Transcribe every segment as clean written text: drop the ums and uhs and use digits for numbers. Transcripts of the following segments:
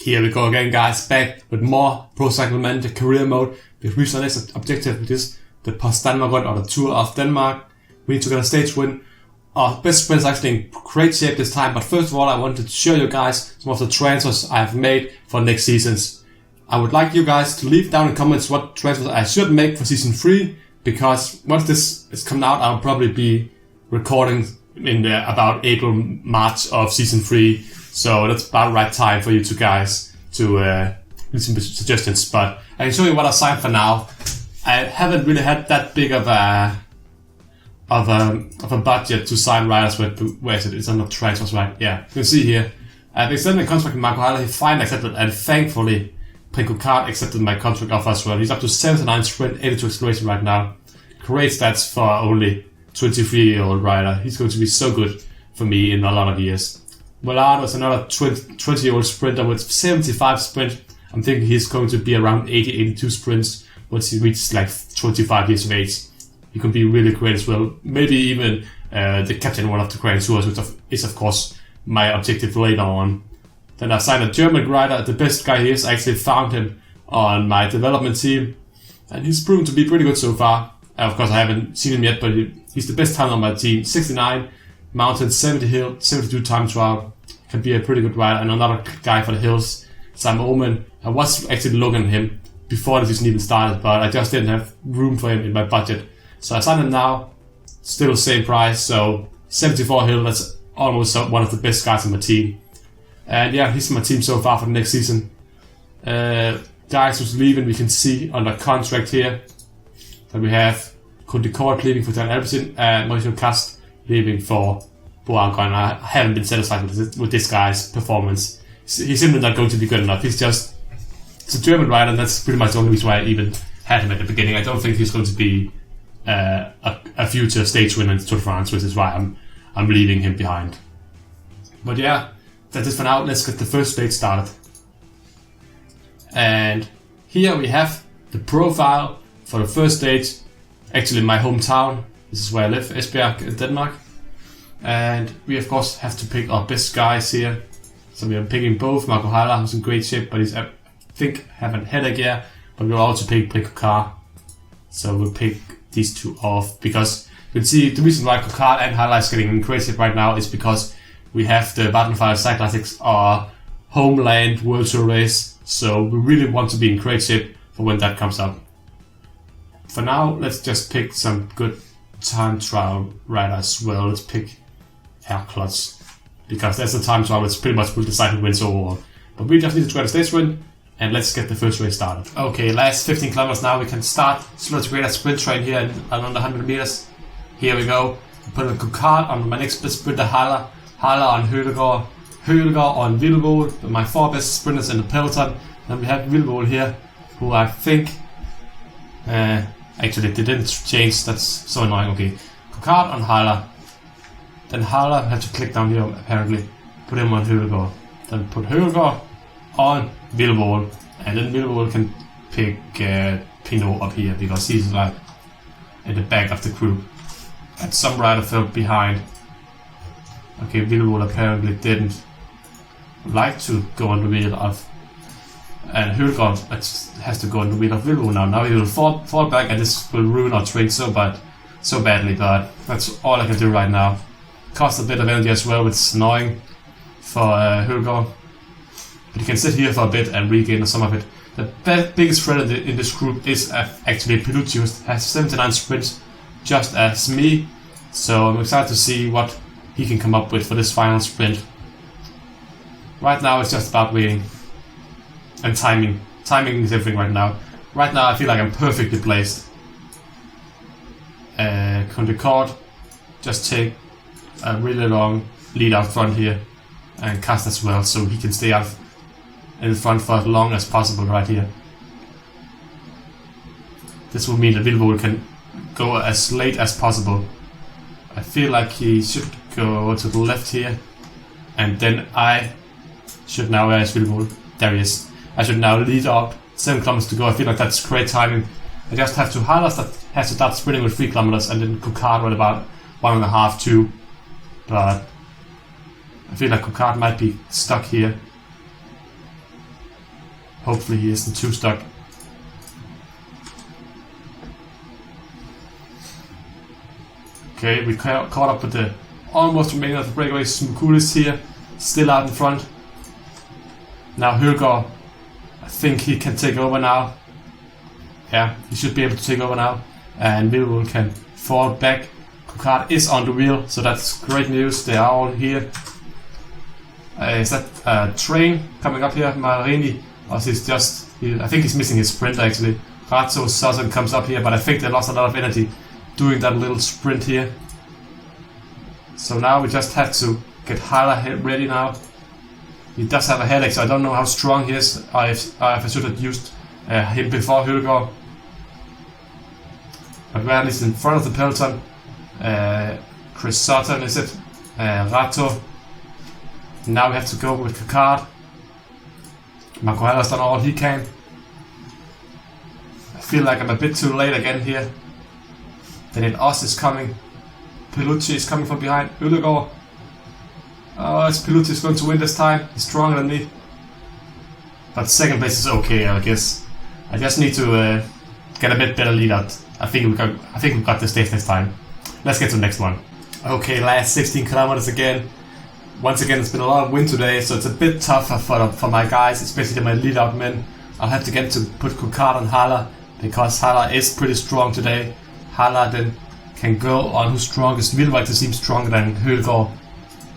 Here we go again, guys, back with more Pro Cycle Manager career mode. We've reached our next objective, which is the Post-Danmark run, or the Tour of Denmark. We need to get a stage win. Our best sprint is actually in great shape this time, but first of all I wanted to show you guys some of the transfers I have made for next seasons. I would like you guys to leave down in comments what transfers I should make for season 3, because once this is coming out I'll probably be recording in about April, March of season 3. So that's about the right time for you two guys to listen to suggestions. But I can show you what I signed for now. I haven't really had that big of a budget to sign riders with. Where is it? It's under transfers, right? Yeah, you can see here. I've extended my contract with Marco Heiler. He finally accepted, and thankfully TINKOFF accepted my contract offer as well. He's up to 79 sprint, 82 acceleration right now. Great stats for only 23-year-old rider. He's going to be so good for me in a lot of years. Willard is another 20-year-old sprinter with 75 sprint. I'm thinking he's going to be around 80-82 sprints once he reaches like 25 years of age. He could be really great as well. Maybe even the captain of one of the Grand Tours, which is of course my objective later on. Then I signed a German rider, the best guy he is. I actually found him on my development team, and he's proven to be pretty good so far. Of course I haven't seen him yet, but he's the best time on my team. 69 mountain, 70 hill, 72 time trial. Can be a pretty good rider. And another guy for the hills, Sam Omen. I was actually looking at him before the season even started, but I just didn't have room for him in my budget. So I signed him now, still the same price, so 74 hill, that's almost one of the best guys on my team. And yeah, he's my team so far for the next season. Guys who's leaving, we can see on the contract here that we have TINKOFF leaving for Dan Albertson and Mauricio Cast leaving for Boargon. I haven't been satisfied with this guy's performance. He's simply not going to be good enough. He's a German rider, and that's pretty much the only reason why I even had him at the beginning. I don't think he's going to be a future stage winner in the Tour de France, which is why I'm leaving him behind. But yeah, that's it for now. Let's get the first stage started. And here we have the profile for the first stage. Actually, my hometown. This is where I live, Esbjerg, Denmark. And we of course have to pick our best guys here. So we are picking both Marco Heiler, who's in great shape, but he's I think having headache here. But we'll also pick TINKOFF. So we'll pick these two off, because you can see the reason why TINKOFF and Heiler is getting in great shape right now is because we have the Vattenfall Cyclassics, our homeland World Tour race. So we really want to be in great shape for when that comes up. For now, let's just pick some good time trial riders as well. Let's pick Herklotz, because that's the time trial which pretty much will decide who wins overall. But we just need to try the stage win, and let's get the first race started. Okay, last 15 kilometers now. We can start slow to great sprint train here around 100 meters. Here we go. Put a TINKOFF on my next best sprinter, Heiler on Højgaard on Vilvold, my 4 best sprinters in the peloton. Then we have Vilvold here, who I think actually they didn't change. That's so annoying. Okay, TINKOFF on Heiler. Then Heiler had to click down here apparently. Put him on Højgaard. Then put Højgaard on Vilvold, and then Vilvold can pick Pinot up here because he's like in the back of the group. And some rider fell behind. Okay, Vilvold apparently didn't like to go on the wheel of, and Højgaard has to go on the wheel of Vilvold now. Now he will fall back, and this will ruin our train so badly, but that's all I can do right now. Cost a bit of energy as well, which is annoying for Højgaard. But you can sit here for a bit and regain some of it. The biggest threat in this group is actually Pilucci, who has 79 sprints, just as me. So I'm excited to see what he can come up with for this final sprint. Right now it's just about waiting. And timing. Timing is everything right now. Right now I feel like I'm perfectly placed. TINKOFF just take a really long lead out front here, and Cast as well, so he can stay out in front for as long as possible right here. This will mean that Vilvold can go as late as possible. I feel like he should go to the left here, and then I should now, where's Vilvold? There he is. I should now lead up 7 kilometers to go. I feel like that's great timing. I just have to Heiler that has to start sprinting with 3 kilometers, and then TINKOFF at about 1.5, 2. But I feel like TINKOFF might be stuck here. Hopefully he isn't too stuck. Okay, we caught up with the almost remaining of the breakaway. Smukulis here, still out in front. Now Højgaard, I think he can take over now. Yeah, he should be able to take over now. And Millwall can fall back. Kokard is on the wheel, so that's great news. They are all here. Is that a train coming up here? Marini, or he's just... I think he's missing his sprint actually. Ratzo Sutton comes up here, but I think they lost a lot of energy doing that little sprint here. So now we just have to get Haller ready now. He does have a headache, so I don't know how strong he is. I should have used him before Højgaard. But Werner is in front of the peloton. Chris Sutton is it? Ratto. Now we have to go with Kokard. Marco Haller's done all he can. I feel like I'm a bit too late again here. Then Oss is coming. Pelucci is coming from behind. Ødegaard. Oh, Pelucci is going to win this time. He's stronger than me. But second place is okay, I guess. I just need to get a bit better lead out. I think we got the stage next time. Let's get to the next one. Okay, last 16 kilometers again. Once again, it's been a lot of wind today, so it's a bit tougher for my guys, especially my lead out men. I'll have to get to put Kokard on Haller, because Haller is pretty strong today. Haller then can go on who's strongest. Wilwijk seems stronger than Højgaard.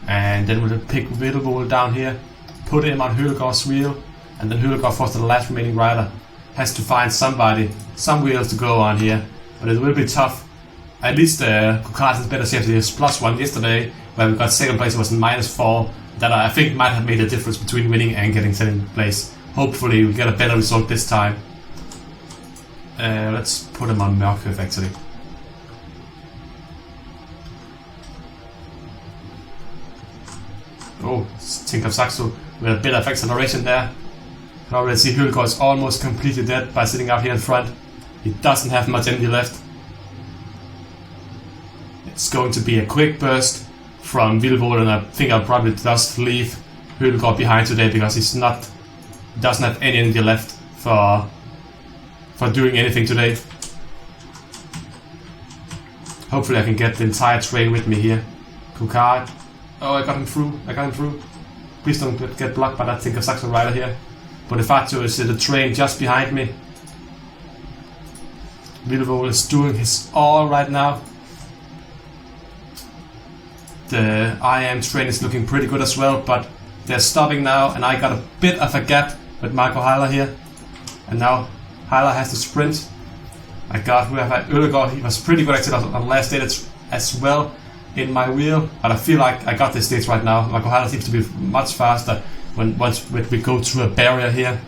And then we'll pick Wilwijk down here, put him on Højgaard's wheel, and then Højgaard, for the last remaining rider, has to find some wheels to go on here. But it will be tough. At least Kokard is better shape. He was +1 yesterday, where we got second place. It was -4. That I think might have made a difference between winning and getting second place. Hopefully we'll get a better result this time. Let's put him on Mørkøv actually. Oh, TINKOFF Saxo with a bit of acceleration there. You can already see Højgaard is almost completely dead by sitting out here in front. He doesn't have much energy left. It's going to be a quick burst from Wilwijk, and I think I'll probably just leave Højgaard behind today because doesn't have any energy left for doing anything today. Hopefully I can get the entire train with me here. Kokard. Oh, I got him through. Please don't get blocked by that TINKOFF Saxo rider here. Bonifacio is the train just behind me. Wilwijk is doing his all right now. The IM train is looking pretty good as well, but they're stopping now, and I got a bit of a gap with Marco Haller here. And now Haller has to sprint. I got Ødegaard. He was pretty good actually on the last day as well in my wheel, but I feel like I got this stage right now. Marco Haller seems to be much faster once we go through a barrier here.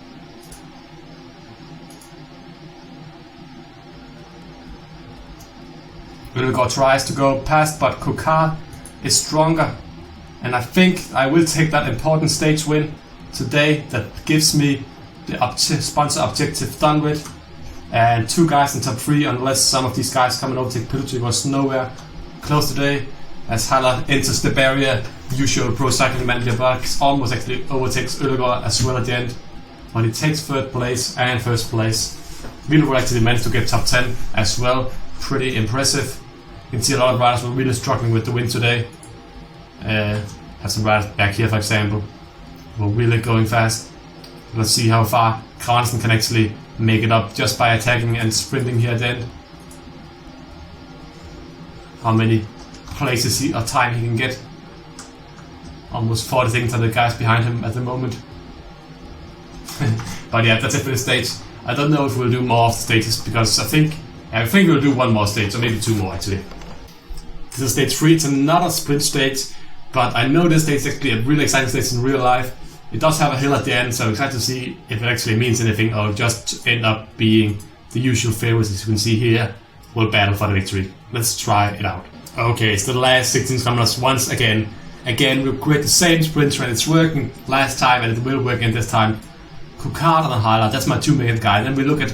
Ødegaard tries to go past, but Kokard is stronger, and I think I will take that important stage win today. That gives me the sponsor objective done with, and 2 guys in top 3, unless some of these guys come and overtake. Pelucci was nowhere close today as Haller enters the barrier. Usual Pro Cycling Manager box almost actually overtakes Ødegaard as well at the end, but he takes 3rd place and 1st place. Wilwijk actually managed to get top 10 as well. Pretty impressive. You can see a lot of riders were really struggling with the win today. Have some riders back here, for example, were really going fast. Let's see how far Kransen can actually make it up just by attacking and sprinting here at the end. How many places or time he can get. Almost 40 seconds on the guys behind him at the moment. But yeah, that's it for this stage. I don't know if we'll do more of the stages, because I think we'll do 1 more stage, or maybe 2 more actually. This is stage 3. It's another sprint stage, but I know this stage is actually a really exciting stage in real life. It does have a hill at the end, so I'm excited to see if it actually means anything, or just end up being the usual favorites, as you can see here, will battle for the victory. Let's try it out. Okay, it's the last 16 kilometers once again. Again, we'll create the same sprint trend. It's working last time, and it will work in this time. Kokard and Haller, that's my 2 main guys. Then we look at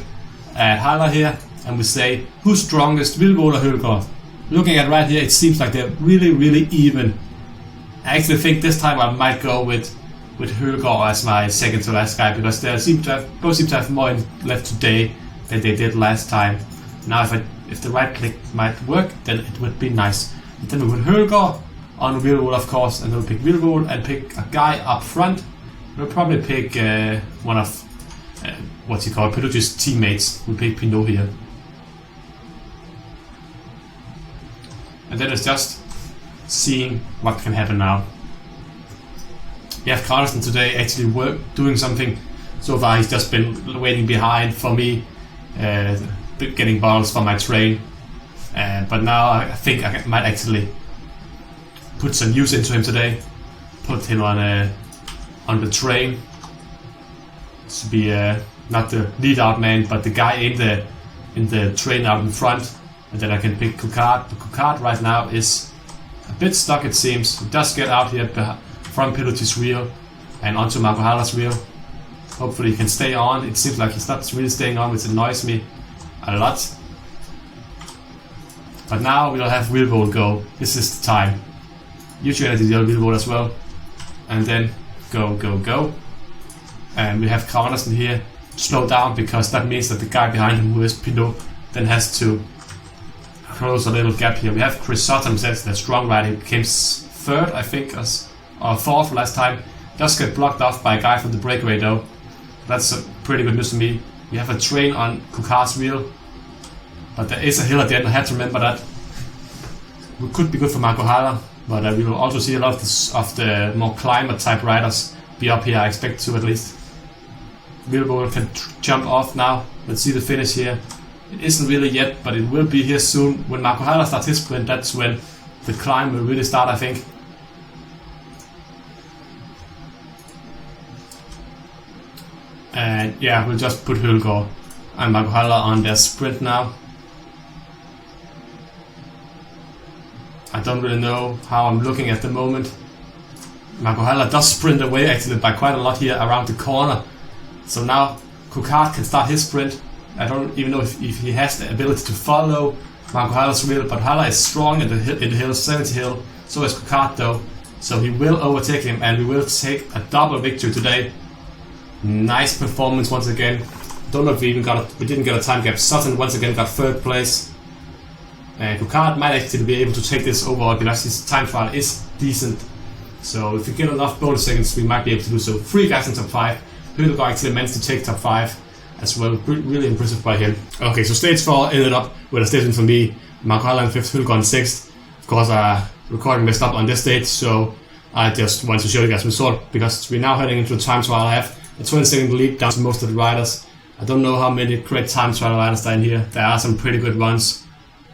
Haller here, and we say, who's strongest, Wilwijk or Højgaard? Looking at right here, it seems like they're really, really even. I actually think this time I might go with with Højgaard as my second to last guy, because they both seem to have more left today than they did last time. Now if the right click might work, then it would be nice. And then we put Højgaard on Wilvold, of course, and then we'll pick Wilvold and pick a guy up front. We'll probably pick one of what's he called, Pelucci's teammates. We'll pick Pinot here. And then it's just seeing what can happen now. We have Carlsen today actually doing something. So far he's just been waiting behind for me, getting bottles for my train. But now I think I might actually put some use into him today. Put him on the train to be not the lead out man, but the guy in the train out in front. And then I can pick Coquard. But Coquard right now is a bit stuck, it seems. He does get out here from Pelucci's wheel and onto Marco Haller's wheel. Hopefully he can stay on. It seems like he's not really staying on, which annoys me a lot. But now we'll have Wilvold go. This is the time. Usually I did the Wilvold as well. And then go. And we have Carlsen here slow down, because that means that the guy behind him, who is Pinot, then has to close a little gap here. We have Chris Sutton, that's the strong rider. He came third, I think, or fourth last time. Just get blocked off by a guy from the breakaway though. That's pretty good news to me. We have a train on Coquard's wheel, but there is a hill at the end. I had to remember that. It could be good for Marco Haller, but we will also see a lot of the more climber type riders be up here, I expect to at least. Wilvold can jump off now. Let's see the finish here. It isn't really yet, but it will be here soon. When Marco Haller starts his sprint, that's when the climb will really start, I think. And yeah, we'll just put Højgaard and Marco Haller on their sprint now. I don't really know how I'm looking at the moment. Marco Haller does sprint away actually by quite a lot here around the corner. So now Coquard can start his sprint. I don't even know if he has the ability to follow Marco Haller's wheel, but Haller is strong in the hill, 70 hill. So is Coquard though. So he will overtake him, and we will take a double victory today. Nice performance once again. Don't know if we didn't get a time gap. Sutton once again got third place. Coquard might actually be able to take this overall, because his time trial is decent. So if we get enough bonus seconds, we might be able to do so. 3 guys in top 5. Højgaard actually managed to take top 5 as well. Really impressive by him. Okay, so stage 4 ended up with a stage win for me. Marco Haller in 5th, Højgaard in 6th. Of course, recording messed up on this stage, so I just wanted to show you guys the result, because we're now heading into a time trial. I have a 20-second lead down to most of the riders. I don't know how many great time trial riders there are in here. There are some pretty good ones,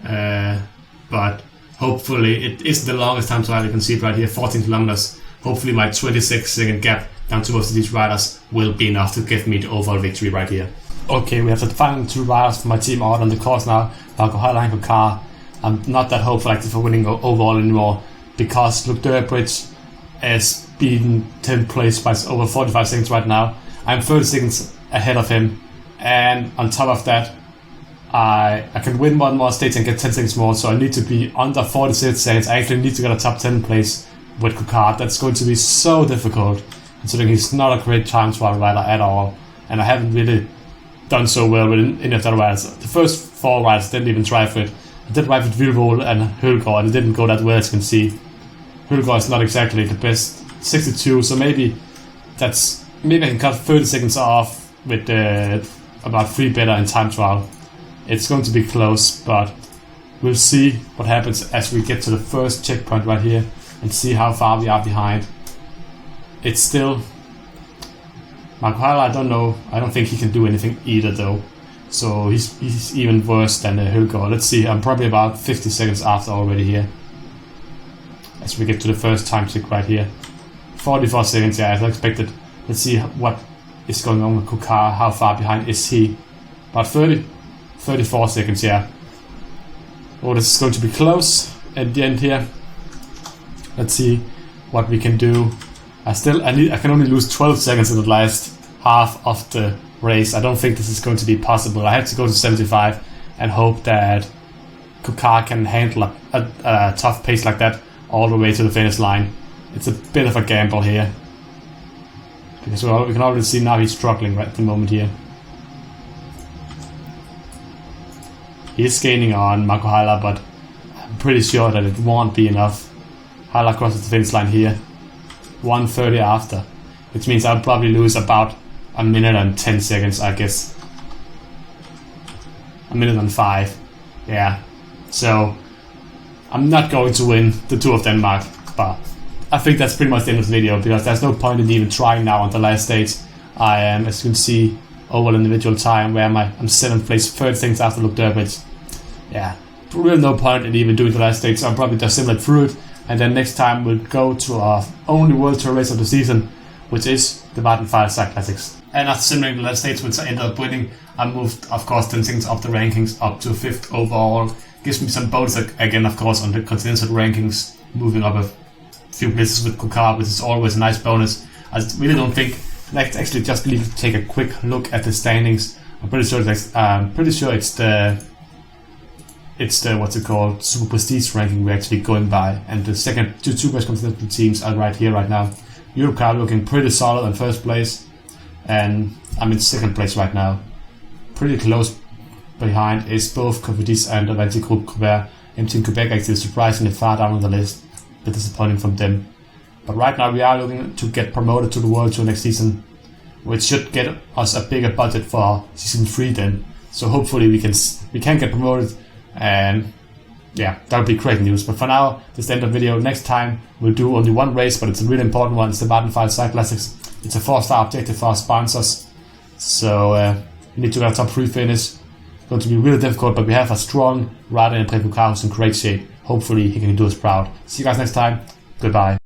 but hopefully it isn't the longest time trial. You can see it right here, 14 kilometers. Hopefully my 26-second gap down to most of these riders will be enough to give me the overall victory right here. Okay, we have the final 2 riders for my team out on the course now, Marco Haller and Coquard. I'm not that hopeful actually for winning overall anymore, because Luke Durbridge is being 10th place by over 45 seconds right now. I'm 30 seconds ahead of him, and on top of that, I can win one more stage and get 10 seconds more, so I need to be under 46 seconds. I actually need to get a top 10 place with Coquard. That's going to be so difficult, considering he's not a great time trial rider at all, and I haven't really done so well with any of the other riders. The first 4 riders didn't even try for it. I did ride with Wilvold and Højgaard, and it didn't go that well, as you can see. Højgaard is not exactly the best, 62, so maybe I can cut 30 seconds off with about 3 better in time trial. It's going to be close, but we'll see what happens as we get to the first checkpoint right here and see how far we are behind. It's still Marco Haller, I don't know. I don't think he can do anything either though. So he's even worse than Højgaard. Let's see, I'm probably about 50 seconds after already here. As we get to the first time check right here. 44 seconds, yeah, as I expected. Let's see what is going on with Coquard. How far behind is he? About 34 seconds, yeah. Oh, this is going to be close at the end here. Let's see what we can do. I can only lose 12 seconds in the last half of the race. I don't think this is going to be possible. I have to go to 75 and hope that Coquard can handle a tough pace like that all the way to the finish line. It's a bit of a gamble here. Because we can already see now he's struggling right at the moment here. He's gaining on Marco Heiler, but I'm pretty sure that it won't be enough. Heiler crosses the finish line here. 1:30 after. Which means I'll probably lose about a minute and 10 seconds, I guess. A minute and 5. Yeah. So, I'm not going to win the Tour of Denmark, but I think that's pretty much the end of the video, because there's no point in even trying now on the last stage. I am, as you can see, over individual time where I'm 7th place, 3rd things after Luke Durbridge. Yeah, really no point in even doing the last stage, so I'll probably just simulate through it, and then next time we'll go to our only World Tour race of the season, which is the Vattenfall Cycling Classics. And after simulating the last stage, which I ended up winning, I moved, of course, 10 things up the rankings, up to 5th overall. Gives me some bonus again, of course, on the continental rankings, moving up a few places with Kokar, which is always a nice bonus. I really don't think. Let's actually just take a quick look at the standings. I'm pretty sure it's the what's it called, Super Prestige ranking we're actually going by, and the two best continental teams are right here right now. Europcar looking pretty solid in 1st place, and I'm in 2nd place right now. Pretty close behind is both Cofidis and Avanti Group, where Team Quebec actually surprisingly far down on the list. A bit disappointing from them. But right now we are looking to get promoted to the World Tour next season, which should get us a bigger budget for season 3 then. So hopefully we can get promoted, and yeah, that would be great news. But for now, this is the end of the video. Next time we'll do only one race, but it's a really important one. It's the Vattenfall Cycling Classics. It's a 4-star objective for our sponsors, so we need to get a top 3 finish. It's going to be really difficult, but we have a strong rider in Preko Car who's in great shape. Hopefully he can do us proud. See you guys next time. Goodbye.